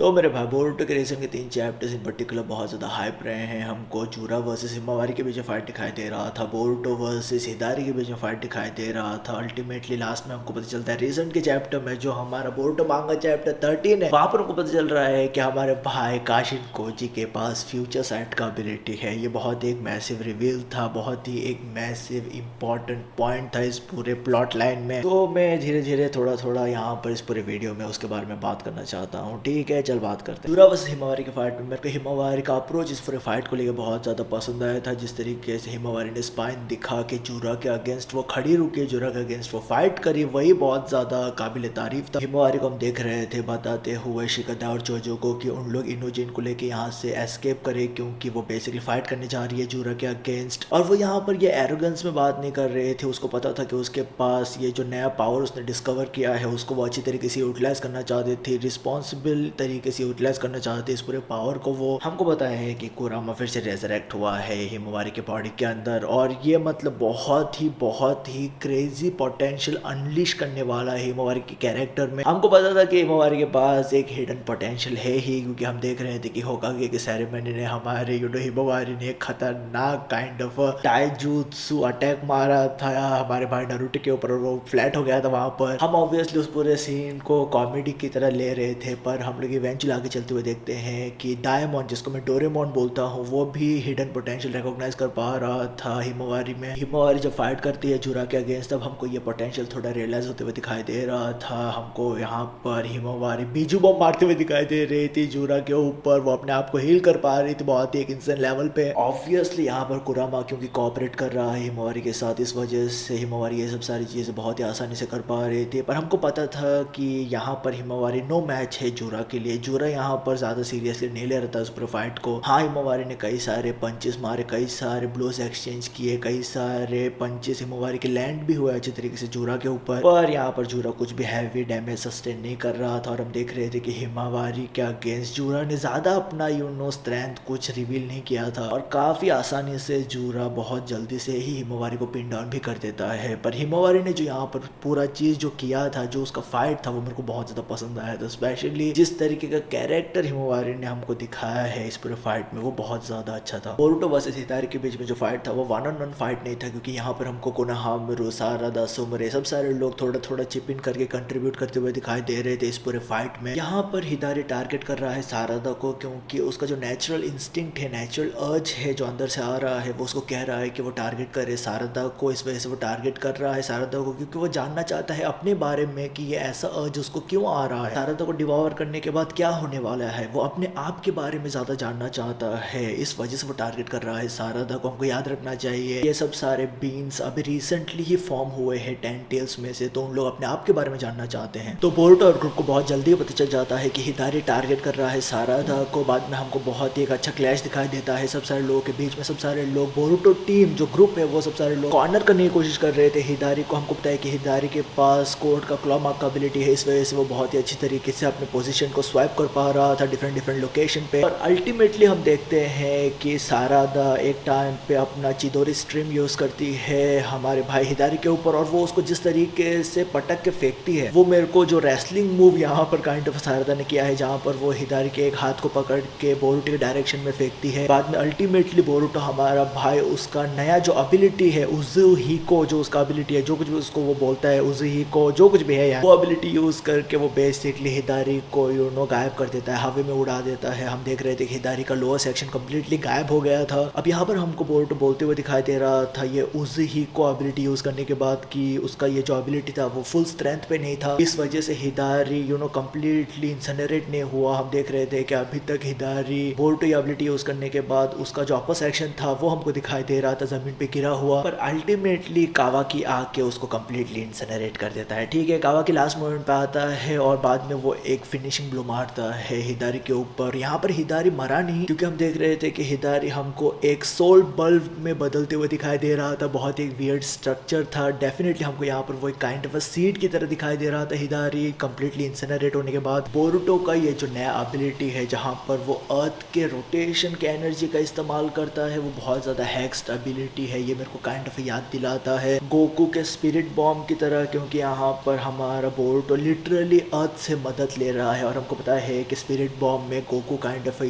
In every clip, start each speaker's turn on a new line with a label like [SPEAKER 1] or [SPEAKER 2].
[SPEAKER 1] तो मेरे भाई बोरुतो के रीसेंट के 3 चैप्टर्स इन पर्टिकुलर बहुत ज़्यादा हाइप रहे हैं। हमको जूरा वर्सेस हिमावारी के बीच में फाइट दिखाई दे रहा था, बोरुतो वर्सेस हिदारी के बीच में फाइट दिखाई दे रहा था। अल्टीमेटली लास्ट में हमको पता चलता है रीसेंट के चैप्टर में जो हमारा बोरुतो मांगा चैप्टर 13 है, वहाँ पर हमको पता चल रहा है कि हमारे भाई काशिन कोजी के पास फ्यूचर साइट का एबिलिटी है। ये बहुत एक मैसिव रिवील था, बहुत ही एक मैसिव इंपॉर्टेंट पॉइंट था इस पूरे प्लॉट लाइन में। तो मैं धीरे धीरे थोड़ा थोड़ा यहाँ पर इस पूरे वीडियो में उसके बारे में बात करना चाहता हूँ। ठीक है, चल बात करते हैं। जूरा वर्सेस हिमावारी के फाइट में मेरे को हिमावारी का अप्रोच इस पूरे फाइट को लेकर बहुत ज़्यादा पसंद आया था। जिस तरीके से हिमावारी ने स्पाइन दिखा के जूरा के अगेंस्ट वो खड़ी रुकी, जूरा के अगेंस्ट वो फाइट करी, वही बहुत ज़्यादा काबिल तारीफ था। हिमावारी को हम देख रहे थे बताते हुए शिकदा और चोजोको कि उन लोग इनोजिन को लेके यहाँ से एस्केप करे, क्योंकि वो बेसिकली फाइट करने जा रही है जूरा के अगेंस्ट। और वो यहाँ पर ये एरोगेंस में बात नहीं कर रहे थे, उसको पता था कि उसके पास ये जो नया पावर उसने डिस्कवर किया है उसको वो अच्छी तरीके से यूटिलाइज करना चाहते थे, रिस्पॉन्सिबल तरीके से यूटिलाइज करना चाहते इस पूरे पावर को। वो हमको बताया है कि कुरामा फिर से रेजरेक्ट हुआ है हिमावारी के बॉडी के अंदर, और ये मतलब बहुत ही क्रेजी पोटेंशियल अनलिश करने वाला है हिमावारी के कैरेक्टर में। हमको पता था कि हिमावारी के पास एक हिडन पोटेंशियल है ही, क्योंकि हम देख रहे थे कि होकागे के सेरेमनी ने हमारे हिमावारी ने एक खतरनाक काइंड ऑफ टाइजूत्सु अटैक मारा था हमारे भाई नारुतो के ऊपर, और वो फ्लैट हो गया था वहां पर। हम ऑब्वियसली उस पूरे सीन को कॉमेडी की तरह ले रहे थे, पर हम लोग इवेंचुअली आगे चलते हुए देखते हैं कि डायमंड, जिसको मैं डोरेमोन बोलता हूँ, वो भी हिडन पोटेंशियल रिकॉग्नाइज कर पा रहा था हिमावारी में। हिमावारी जब फाइट करती है जूरा के अगेंस्ट, तब हमको ये पोटेंशियल थोड़ा रियलाइज होते हुए दिखाई दे रहा था। हमको यहाँ पर हिमावारी बीजू बम मारते हुए दिखाई दे रही थी जूरा के ऊपर, वो अपने आप को हील कर पा रही थी बहुत ही एक इंसान लेवल पे। ऑब्वियसली यहाँ पर कुरामा क्योंकि कोऑपरेट कर रहा है हिमावारी के साथ, इस वजह से हिमावारी ये सब सारी चीज़ें बहुत ही आसानी से कर पा रही थी। पर हमको पता था कि यहाँ पर हिमावारी नो मैच है जूरा के लिए। जूरा यहाँ पर ज़्यादा सीरियसली नहीं ले रहा था उस पूरे फाइट को। हाँ, हिमावारी ने कई सारे पंचेस मारे, कई सारे ब्लोज एक्सचेंज किए, कई सारे पंचेस हिमावारी के लैंड भी हुए अच्छे तरीके से जूरा के ऊपर, पर यहाँ पर जूरा कुछ भी हैवी डैमेज सस्टेन नहीं कर रहा था। और हम देख रहे थे कि हिमावारी के अगेंस्ट जूरा ने ज़्यादा अपना स्ट्रेंथ कुछ रिवील नहीं किया था, और काफ़ी आसानी से जूरा बहुत जल्दी से ही हिमावारी को पिन डाउन भी कर देता है। पर हिमावारी ने जो यहाँ पर पूरा चीज़ जो किया था, जो उसका फाइट था, वो मेरे को बहुत ज़्यादा पसंद आया था। स्पेशली जिस तरीके का कैरेक्टर हिमावारी ने हमको दिखाया है इस पूरे फाइट में, वो बहुत ज़्यादा अच्छा था। बोरुतो वर्सेस हिदारी के बीच में जो फाइट था वो 1-on-1 फाइट नहीं था, क्योंकि यहाँ पर हमको कोनोहामारू, सारादा, सुमरे सब सारे लोग थोड़ा थोड़ा चिप इन करके कंट्रीब्यूट करते हुए दिखाई दे रहे थे इस पूरे फाइट में। यहाँ पर हिदारी टारगेट कर रहा है सारादा को, क्योंकि उसका जो नेचुरल इंस्टिंक्ट है, नेचुरल अर्ज है जो अंदर से आ रहा है, वो उसको कह रहा है कि वो टारगेट करे सारादा को। इस वजह से वो टारगेट कर रहा है सारादा को, क्योंकि वो जानना चाहता है अपने बारे में कि ये ऐसा अर्ज उसको क्यों आ रहा है, सारादा को डिवॉर करने के बाद क्या होने वाला है। वो अपने आप के बारे में ज़्यादा जानना चाहता है, इस वजह से वो टारगेट कर रहा है सारादा को। हमको याद रखना चाहिए ये सब सारे बीन्स अभी रिसेंटली ही फॉर्म हुए हैं 10 टेल्स में से, तो उन लोग अपने आप के बारे में जानना चाहते हैं। तो बोरुतो और ग्रुप को बहुत जल्दी पता चल जाता है कि हिदारी टारगेट कर रहा है सारादा को। बाद में हमको बहुत ही एक अच्छा क्लैश दिखाई देता है सब सारे लोगों के बीच में। सब सारे लोग, बोरुतो टीम जो ग्रुप है, वो सब सारे लोग कॉर्नर करने की कोशिश कर रहे थे हिदारी को। हमको पता है कि हिदारी के पास कोड का क्लॉ मार्क का एबिलिटी है, इस वजह से वो बहुत ही अच्छी तरीके से अपने पोजीशन को स्वाइप कर पा रहा था डिफरेंट लोकेशन पे। और अल्टीमेटली हम देखते हैं कि सारादा एक टाइम पे अपना चिदोरी स्ट्रीम यूज करती है हमारे भाई हिदारी के ऊपर, और वो उसको जिस तरीके से पटक के फेंकती है, वो मेरे को जो रेसलिंग मूव यहाँ पर काइंड ऑफ सारादा ने किया है, जहाँ पर वो हिदारी के एक हाथ को पकड़ के बोरुतो के डायरेक्शन में फेंकती है। बाद में अल्टीमेटली बोरुतो हमारा भाई उसका नया जो एबिलिटी है उजुहिको, जो उसका एबिलिटी है, जो कुछ भी उसको वो बोलता है उजुहिको, जो कुछ भी है यार, वो एबिलिटी यूज करके वो बेसिकली हिदारी को गायब कर देता है, हवा में उड़ा देता है। हम देख रहे थे कि हिदारी का लोअर सेक्शन कंप्लीटली गायब हो गया था। अब यहाँ पर हमको बोरुतो बोलते हुए दिखाई दे रहा था ये उजुहिको एबिलिटी यूज करने के बाद कि उसका ये जो एबिलिटी था वो फुल स्ट्रेंथ पे नहीं था, इस वजह से हिदारी कंप्लीटली इंसनरेट नहीं हुआ। हम देख रहे थे कि अभी तक हिदारी बोरुतो एबिलिटी यूज करने के बाद उसका जो अपर सेक्शन था वो हमको दिखाई दे रहा था जमीन पे गिरा हुआ, पर अल्टीमेटली कावाकी आके उसको कंप्लीटली इंसनरेट कर देता है। ठीक है, कावाकी लास्ट मोमेंट पे आता है और बाद में वो एक फिनिशिंग ब्लो मारता है हिदारी के ऊपर। यहाँ पर हिदारी मरा नहीं, क्योंकि हम देख रहे थे कि हिदारी हमको एक सोल बल्ब में बदलते हुए दिखाई दे रहा था, बहुत एक वियर्ड स्ट्रक्चर था। डेफिनेटली हमको यहाँ पर वो एक काइंड ऑफ सीड की तरह दिखाई दे रहा था हिदारी कंप्लीटली इंसनरेट होने के बाद। बोरुतो का ये जो नया एबिलिटी है, जहाँ पर वो अर्थ के रोटेशन के एनर्जी का इस्तेमाल करता है, वो बहुत ज़्यादा हैक्स्ड एबिलिटी है। ये मेरे को काइंड ऑफ याद दिलाता है गोकू के स्पिरिट बॉम्ब की तरह, क्योंकि यहाँ पर हमारा बोरुतो लिटरली अर्थ से मदद ले रहा है। और हमको पता होता है कि स्पिरिट बॉम्ब में गोकू काइंड ऑफ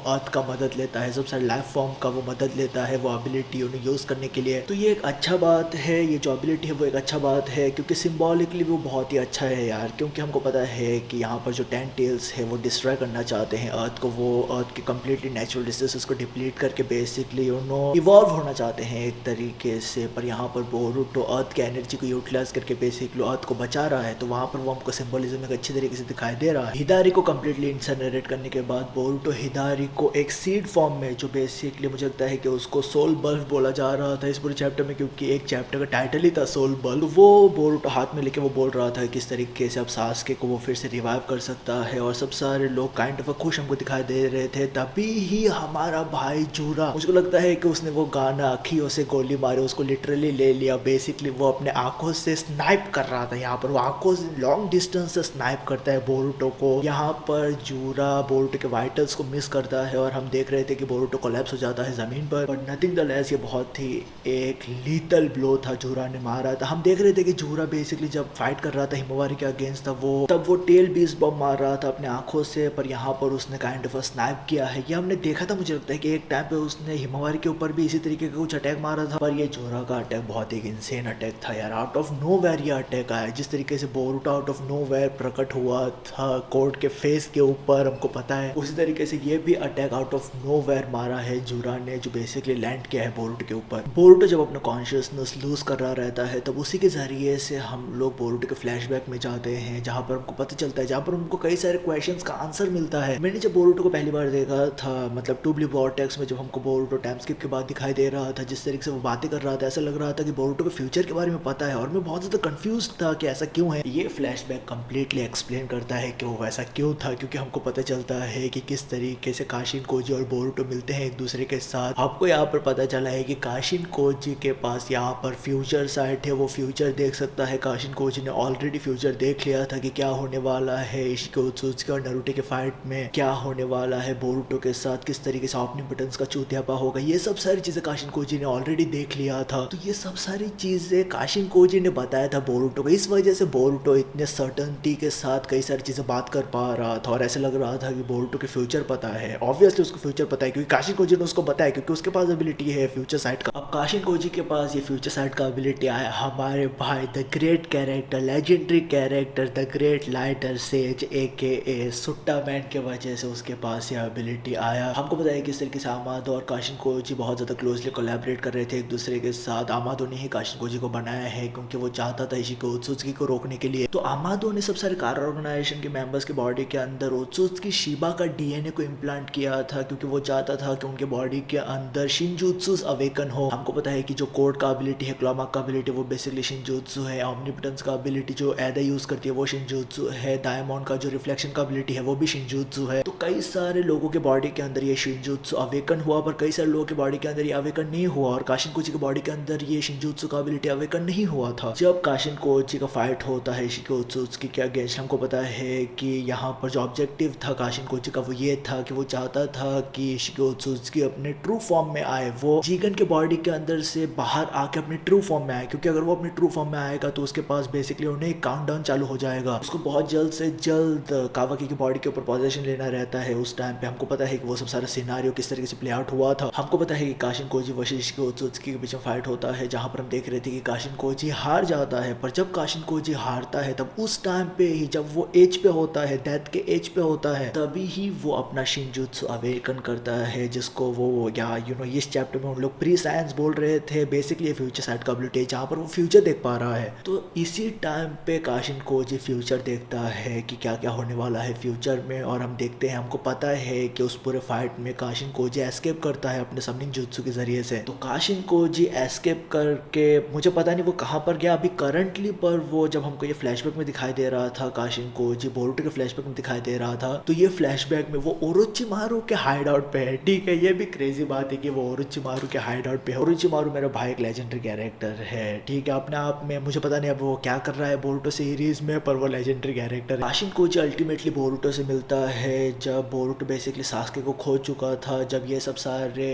[SPEAKER 1] अर्थ का मदद लेता है, सब सारे लाइफ फॉर्म का वो मदद लेता है वो एबिलिटी यूज करने के लिए। तो ये एक अच्छा बात है, ये जो एबिलिटी है वो एक अच्छा बात है, क्योंकि सिम्बॉलिकली वो बहुत ही अच्छा है यार। क्योंकि हमको पता है कि यहाँ पर जो 10 टेल्स है वो डिस्ट्रॉय करना चाहते हैं अर्थ को, वो अर्थ के कम्प्लीटली नेचुरल रिसोर्सेज को डिप्लीट करके बेसिकली इवॉल्व होना चाहते हैं एक तरीके से। पर यहाँ पर बोरुटो अर्थ की एनर्जी को यूटिलाइज करके बेसिकली अर्थ को बचा रहा है, तो वहाँ पर वो हमको सिंबलिज्म एक अच्छी तरीके से दिखाई दे रहा है। हिदारी को कम्प्लीटली इंसनरेट करने के बाद बोरुटो हिदारी को एक सीड फॉर्म में, जो बेसिकली मुझे लगता है कि उसको सोल बल्ब बोला जा रहा था इस पूरे चैप्टर में, क्योंकि एक चैप्टर का टाइटल ही था सोल बल्ब, तो वो बोरुटो हाथ में लेके वो बोल रहा था किस तरीके से अब सास्के को वो फिर से रिवाइव कर सकता है। और सब सारे लोग काइंड ऑफ खुश हमको दिखाई दे रहे थे। तभी ही हमारा भाई जूरा, मुझको लगता है कि उसने वो गाना अखियों से गोली मारे उसको लिटरली ले लिया। बेसिकली वो अपने आंखों से स्नाइप कर रहा था, यहाँ पर वो आंखों से लॉन्ग डिस्टेंस से स्नाइप करता है बोरुटो को। यहाँ पर जूरा बोरुटो के वाइटल्स को मिस करता है और हम देख रहे थे कि बोरुटो कोलैप्स हो जाता है जमीन पर। बट नथिंग द लेस ये बहुत ही एक लीथल ब्लो था जूरा ने मारा था। हम देख रहे थे कि जूरा बेसिकली जब फाइट कर रहा था हिमावारी के अगेंस्ट था, तब वो टेल बीस्ट बम मार रहा था अपने आंखों से, पर यहाँ पर उसने काइंड ऑफ स्नाइप किया है। ये हमने देखा था, मुझे लगता है कि एक टाइम पे उसने हिमावारी के ऊपर भी इसी तरीके का कुछ अटैक मारा था। पर ये जूरा का अटैक बहुत एक इंसेन अटैक था यार, आउट ऑफ नोवेयर ये अटैक आया। जिस तरीके से बोरुटो आउट ऑफ नोवेयर प्रकट हुआ था कोर्ट के फेस के ऊपर, हमको पता है उसी तरीके से ये भी अटैक आउट ऑफ नोवेयर मारा है जूरा ने, जो बेसिकली लैंड किया है बोरुटो के ऊपर। बोरुटो जब अपना कॉन्शियसनेस लूज कर रहा रहता है तब उसी के जरिए से हम लोग बोरुटो के फ्लैशबैक में जाते हैं, जहाँ पर हमको पता चलता है, जहाँ पर उनको कई सारे क्वेश्चंस का आंसर मिलता है। मैंने जब बोरुटो को पहली बार देखा था, मतलब टू ब्लू वॉर्टेक्स में, जब हमको बोरुटो टाइम स्किप के बाद दिखाई दे रहा था, जिस तरीके से वो बातें कर रहा था, ऐसा लग रहा था कि बोरुटो को फ्यूचर के बारे में पता है। और मैं बहुत ज़्यादा कंफ्यूज था कि ऐसा क्यों है। ये फ्लैशबैक कंप्लीटली एक्सप्लेन करता है कि वो वैसा क्यों था, क्योंकि हमको पता चलता है कि किस तरीके से काशिन कोजी और बोरुटो मिलते हैं एक दूसरे के साथ। आपको यहाँ पर पता चला है कि काशिन कोजी के पास यहाँ पर फ्यूचर साइट है, वो फ्यूचर देख सकता है। काशिन कोजी ने ऑलरेडी फ्यूचर देख लिया था कि क्या होने वाला है इशिके उत्सुत्सुकी और नारुतो के फाइट में, क्या होने वाला है बोरुटो के साथ, किस तरीके से ऑमनिपोटेंस का चूतियापा होगा। ये सब सारी चीजें काशिन कोजी ने ऑलरेडी देख लिया था। तो ये सब सारी चीजें काशिन कोजी ने बताया था बोरुटो को। इस वजह से बोरुटो इतने सर्टनटी के साथ कई सारी चीजें बात कर पा रहा था और ऐसे लग रहा था कि बोरुटो के फ्यूचर पता है। ऑब्वियसली उसको फ्यूचर पता है क्योंकि काशिन कोजी ने उसको बताया, क्योंकि उसके पास एबिलिटी है फ्यूचर साइट का। अब काशिन कोजी के पास ये फ्यूचर साइट का एबिलिटी आया हमारे भाई the great character, legendary character, the great lighter says AKA Sutta man के वजह से उसके पास ये एबिलिटी आया। हमको पता है किस तरीके से आमादो और काशिन कोजी बहुत ज्यादा क्लोजली कोलैबोरेट कर रहे थे एक दूसरे के साथ। आमादो ने ही काशिन कोजी को बनाया है क्योंकि वो चाहता था इशिके उत्सुत्सुकी को रोकने के लिए। तो आमादो ने सब सारे कार ऑर्गेनाइजेशन के मेंबर्स के बॉडी के अंदर उत्सुत्सुकी शिबा का DNA को इम्प्लांट किया था, क्योंकि वो चाहता था कि उनके बॉडी के अंदर शिनजुत्सुस अवेकन हो। हमको पता है कि जो कोड का एबिलिटी है, क्लोमाक का एबिलिटी, वो बेसिकली शिनजुत्सु है। ऑमनिपोटेंस का एबिलिटी जो एदा यूज करती है वो शिनजुत्सु है। डायमंड का जो रिफ्लेक्शन का एबिलिटी है वो भी शिनजुत्सु है। तो कई सारे लोगों के बॉडी के अंदर ये शिनजुत्सु अवेकन हुआ, पर कई सारे लोगों के बॉडी के अंदर ये अवेकन नहीं हुआ, और काशिन कोजी के बॉडी के अंदर ये शिनजुत्सु का एबिलिटी अवेकन नहीं हुआ था। जब काशिन कोजी का फाइट होता है इशिके उत्सुत्सुकी के अगेंस्ट, हमको पता है कि यहाँ पर जो ऑब्जेक्टिव था काशिन कोजी का वो ये था कि वो चाहता था कि इशिके उत्सुत्सुकी अपने ट्रू फॉर्म में आए, वो जीगन के बॉडी के अंदर से बाहर आके अपने ट्रू फॉर्म में आए, क्योंकि अगर वो अपने ट्रू फॉर्म में आएगा तो उसके पास बेसिकली उन्हें एक काउंटडाउन चालू हो जाएगा। उसको बहुत जल्द से जल्द कावाकी की बॉडी के ऊपर पोजीशन लेना रहता है। उस टाइम पे हमको पता है कि वो सब सारा सिनारियो किस तरीके से प्ले आउट हुआ था। हमको पता है कि काशिन कोजी वर्सेस इशिके उत्सुत्सुकी के बीच में फाइट होता है, जहां पर हम देख रहे थे कि काशिन कोजी हार जाता है। पर जब काशिन कोजी हारता है तब उस टाइम पे ही, जब वो एज पे होता है, डेथ के एज पे होता है, तभी ही वो अपना शिनजुत्सु अवेकन करता है, जिसको वो या इस चैप्टर में उन लोग प्री साइंस बोल रहे थे। बेसिकली फ्यूचर साइट का एबिलिटी है जहाँ पर वो फ्यूचर देख पा रहा है। तो इसी टाइम पे काशिन कोजी फ्यूचर देखता है कि क्या क्या होने वाला है फ्यूचर में, और हम देखते हैं, हमको पता है कि उस पूरे फाइट में काशिन कोजी एस्केप करता है अपने समनिंग जुत्सु के जरिए से। तो काशिन कोजी एस्केप करके, मुझे पता नहीं वो कहाँ पर गया अभी करंटली, पर वो जब हमको ये फ्लैशबैक में दिखाई दे रहा था, काशिन कोजी बोरुटो के फ्लैशबैक में दिखाई दे रहा था, तो ये फ्लैशबैक में वो ओरोचिमारू के हाइड आउट पे है। ठीक है, ये भी क्रेजी बात है कि वो ओरोचिमारू के हाइड आउट पे है। ओरोचिमारू मेरा भाई एक लेजेंडरी कैरेक्टर है, ठीक है, अपने आप में। मुझे पता नहीं अब वो क्या कर रहा है बोरुटो सीरीज में, पर वो लेजेंडरी कैरेक्टर है। काशिन कोजी अल्टीमेटली बोरुटो से मिलता है जब बोरुटो बेसिकली सास्के को खो चुका था, जब ये सब सारे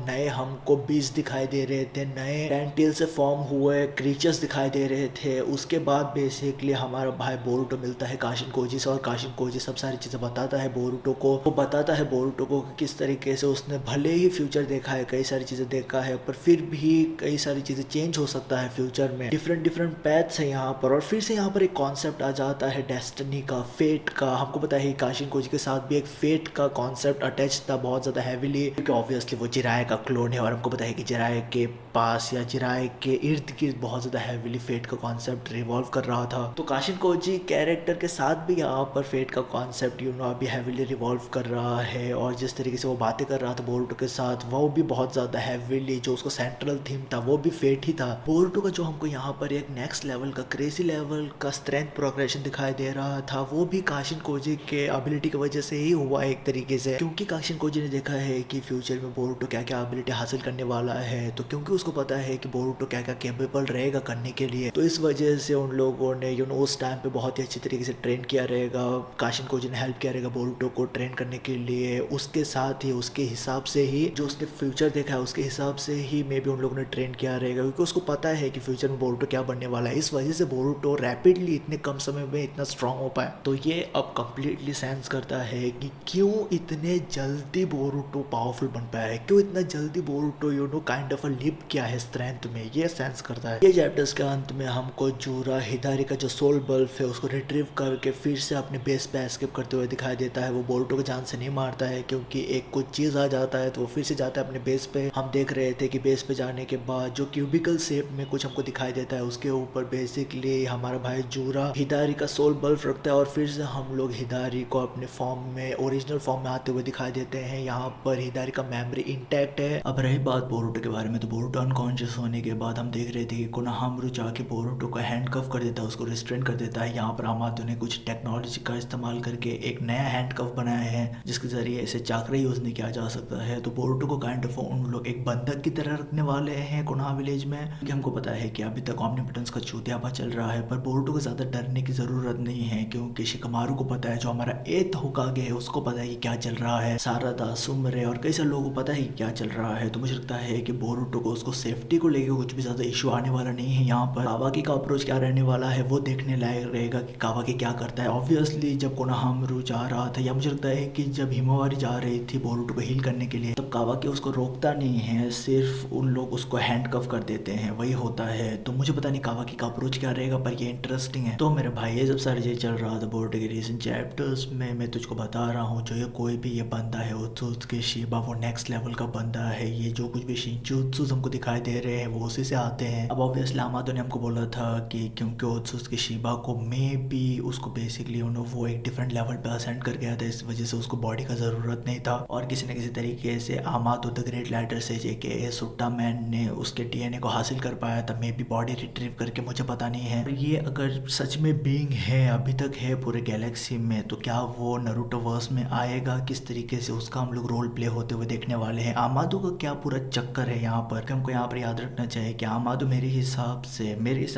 [SPEAKER 1] नए हमको बीज दिखाई दे रहे थे, नए टेंटेल से फॉर्म हुए क्रीचर्स दिखाई दे रहे थे, उसके बाद बेसिकली हमारा भाई बोरुटो मिलता है काशिन कोजी से और काशिन कोजी सब सारी चीजें बताता है बोरुटो को। वो बताता है बोरुटो को कि किस तरीके से उसने भले ही फ्यूचर देखा है, कई सारी चीजें देखा है, पर फिर भी कई सारी चीजें चेंज हो सकता है फ्यूचर में। डिफरेंट डिफरेंट पैथ्स है यहाँ पर। और फिर से यहाँ पर एक कॉन्सेप्ट आ जाता है डेस्टिनी का, फेट का। हमको पता है काशिन कोजी के साथ भी एक फेट का कॉन्सेप्ट अटैच था बहुत ज्यादा हैविली, क्योंकि ऑब्वियसली वो जिराय का क्लोन है और हमको पता है कि जिराय के पास या जिराय के इर्द गिर्द बहुत ज्यादा हैविली फेट का कॉन्सेप्ट रिवॉल्व कर रहा था। तो काशिन कोजी कैरेक्टर के साथ भी यहाँ पर फेट का कॉन्सेप्ट अभी हैविली रिवॉल्व कर रहा है। और जिस तरीके से वो बातें कर रहा था बोरुटो के साथ, वो भी बहुत ज्यादा हैविली, जो उसको सेंट्रल थीम था वो भी फेट ही था। बोरुटो का जो हमको यहाँ पर एक नेक्स्ट लेवल का, क्रेजी लेवल का स्ट्रेंथ प्रोग्रेशन दिखाई दे रहा था, वो भी काशिन कोजी के एबिलिटी की वजह से ही हुआ एक तरीके से। क्योंकि काशिन कोजी ने देखा है कि फ्यूचर में बोरुटो क्या क्या एबिलिटी हासिल करने वाला है, तो क्योंकि उसको पता है कि बोरुटो क्या क्या केपेबल रहेगा करने के लिए, तो इस वजह से उन लोगों ने उस टाइम पे बहुत ही अच्छी तरीके से ट्रेन किया रहेगा। काशिन कोजी ने हेल्प किया रहेगा बोरुटो को ट्रेन करने के लिए। उसके साथ ही उसके हिसाब से ही जो उसने फ्यूचर देखा है उसके हिसाब से ही मे बी उन लोगों ने ट्रेन किया रहेगा, क्योंकि उसको पता है कि फ्यूचर में बोरुटो क्या बनने वाला है। इस वजह से बोरुटो रैपिडली इतने कम समय में इतना स्ट्रांग हो पाया। तो ये अब कंप्लीटली सेंस करता है कि क्यों इतने जल्दी बोरुटो पावरफुल बन पाया है, क्यों इतना जल्दी Boruto kind of a leap किया है स्ट्रेंथ में, ये सेंस करता है। ये चैप्टर्स के अंत में हमको जूरा हिदारी का जो सोल बल्ब है उसको रिट्रीव करके फिर से अपने बेस पे एस्केप करते हुए दिखाई देता है। वो बोरुटो को जान से नहीं मारता है, क्योंकि एक कुछ चीज आ जाता है तो वो फिर से जाता है अपने बेस पे। हम देख रहे थे कि बेस पे जाने के बाद जो क्यूबिकल शेप में कुछ हमको दिखाई देता है, उसके ऊपर बेसिकली हमारा भाई जूरा हिदारी का सोल बल्ब रखता है और फिर से हम लोग हिदारी को अपने फॉर्म में, ओरिजिनल फॉर्म में आते हुए दिखाई देते हैं। यहाँ पर हिदारी का मेमोरी इंटैक्ट है। अब रही बात बोरुटो के बारे में, तो बोरुटो अनकॉन्शियस होने के बाद हम देख रहे थे कि कोनोहामारू जाके बोरुटो को हैंडकफ कर देता है, उसको रिस्ट्रेन कर देता है। यहाँ पर हमादो ने कुछ टेक्नोलॉजी का इस्तेमाल करके एक नया हैंडकफ बनाया है, जिसके जरिए इसे चाकरा यूज नहीं किया जा सकता है। तो बोरुटो को काइंड ऑफ उन लोग एक बंधक की तरह रखने वाले हैं कोनोहा विलेज में, क्योंकि हमको पता है कि अभी तक ओमनिपोटेंस का चूतियापा चल रहा है। पर बोरुटो को ज्यादा डरने की जरूरत नहीं है, क्योंकि शिकमारू को पता है, जो हमारा एथ होकागे है उसको पता है कि क्या चल रहा है, सारादा, सुमरे और कई सारे लोगों को पता है कि क्या चल रहा है। तो मुझे लगता है कि बोरुटो को उसको सेफ्टी को लेकर कुछ भी ज्यादा इशू आने वाला नहीं है। यहाँ पर कावाकी का अप्रोच क्या रहने वाला है वो देखने लायक रहेगा कि कावाकी क्या करता है। ऑब्वियसली जब कोनोहामारू जा रहा था, या मुझे लगता है कि जब हिमावारी जा रही थी बोरुटो को हील करने के लिए, तब कावाकी उसको रोकता नहीं है, सिर्फ उन लोग उसको हैंडकफ कर देते हैं, वही होता है। तो मुझे पता नहीं कावाकी का अप्रोच क्या रहेगा, पर ये इंटरेस्टिंग है। तो मेरे भाई ये जब सारे ये चल रहा था बोरुटो के रीसेंट चैप्टर्स में, मैं तुझको बता रहा हूँ जो ये कोई भी ये बंदा है ओत्सुत्सुकी शिबा, वो नेक्स्ट लेवल का बंदा है। ये जो कुछ भी शिंचुत्सु हमको दिखाई दे रहे हैं वो उसी से आते हैं। अब ऑब्वियसली अमादो ने हमको बोला था कि क्योंकि ओत्सुत्सुकी शिबा को मे बी उसको बेसिकली वो एक डिफरेंट लेवल पे असेंड कर गया था, इस वजह से उसको बॉडी का जरूरत नहीं था। और किसी न किसी तरीके से अमादो द ग्रेट लाइटर से जेके सुट्टा मैन ने उसके डीएनए को हासिल कर पाया था, मे बी बॉडी रिट्रीव करके, मुझे पता नहीं है। ये अगर सच में बीइंग है, अभी तक है पूरे गैलेक्सी में, तो क्या वो नारुतो वर्स में आएगा, किस तरीके से उसका हम लोग रोल प्ले होते हुए देखने वाले हैं। अमादो का क्या पूरा चक्कर है यहाँ पर, हमको यहाँ पर याद रखना चाहिए कि अमादो मेरे हिसाब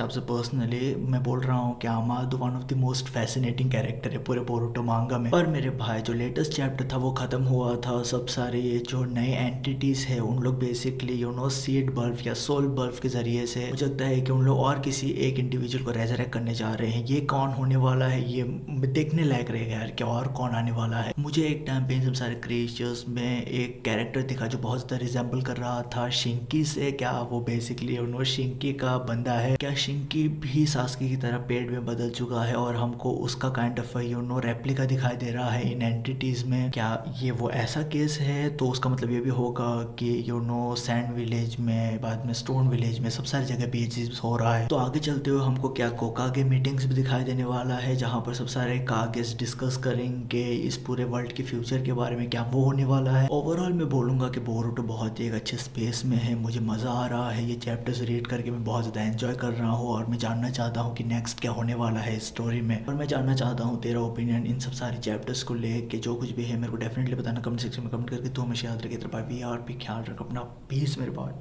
[SPEAKER 1] से पर्सनली मैं बोल रहा हूँ कि Amado one of the most fascinating character है पूरे बोरुटो मांगा में। पर मेरे भाई जो लेटेस्ट चैप्टर था वो खत्म हुआ था, सब सारे ये जो नए एंटिटीज है उन लोग बेसिकली सीड बल्ब या सोल बल्ब के जरिए से, मुझे लगता है कि उन लोग और किसी एक इंडिविजुअल को रेजरेक्ट करने जा रहे हैं। ये कौन होने वाला है ये देखने लायक रहेगा यार, क्या और कौन आने वाला है। मुझे एक टाइम पे इन सब सारे क्रिएचर्स में एक कैरेक्टर दिखा जो बहुत ज्यादा रिजेंबल कर रहा था शिंकी से। क्या वो बेसिकली शिंकी का बंदा है? क्या शिंकी भी सास्की की तरह पेड़ में बदल चुका है और हमको उसका काइंड ऑफ रेप्लिका दिखाई दे रहा है इन एंटिटीज में? क्या ये वो ऐसा केस है? तो उसका मतलब ये भी होगा कि सैंड विलेज में, बाद में स्टोन विलेज में, सब सारी जगह भी ये चीज हो रहा है। तो आगे चलते हुए हमको क्या कोकागे मीटिंग्स भी दिखाई देने वाला है, जहाँ पर सब सारे कागेस डिस्कस करेंगे इस पूरे वर्ल्ड के फ्यूचर के बारे में, क्या वो होने वाला है। ओवरऑल मैं बोलूंगा कि बोरुटो बहुत ही एक अच्छे स्पेस में है, मुझे मजा आ रहा है। ये चैप्टर्स रीड करके मैं बहुत ज्यादा एंजॉय कर रहा हूँ और मैं जानना चाहता हूँ कि नेक्स्ट क्या होने वाला है इस स्टोरी में। और मैं जानना चाहता हूँ तेरा ओपिनियन इन सब सारे चैप्टर्स को लेके। जो कुछ भी है मेरे को डेफिनेटली बताना कमेंट सेक्शन में कमेंट करके। तो हमेशा याद रखे, तेरा भाई वी आर भी ख्याल रख अपना। पीस मेरे भाई।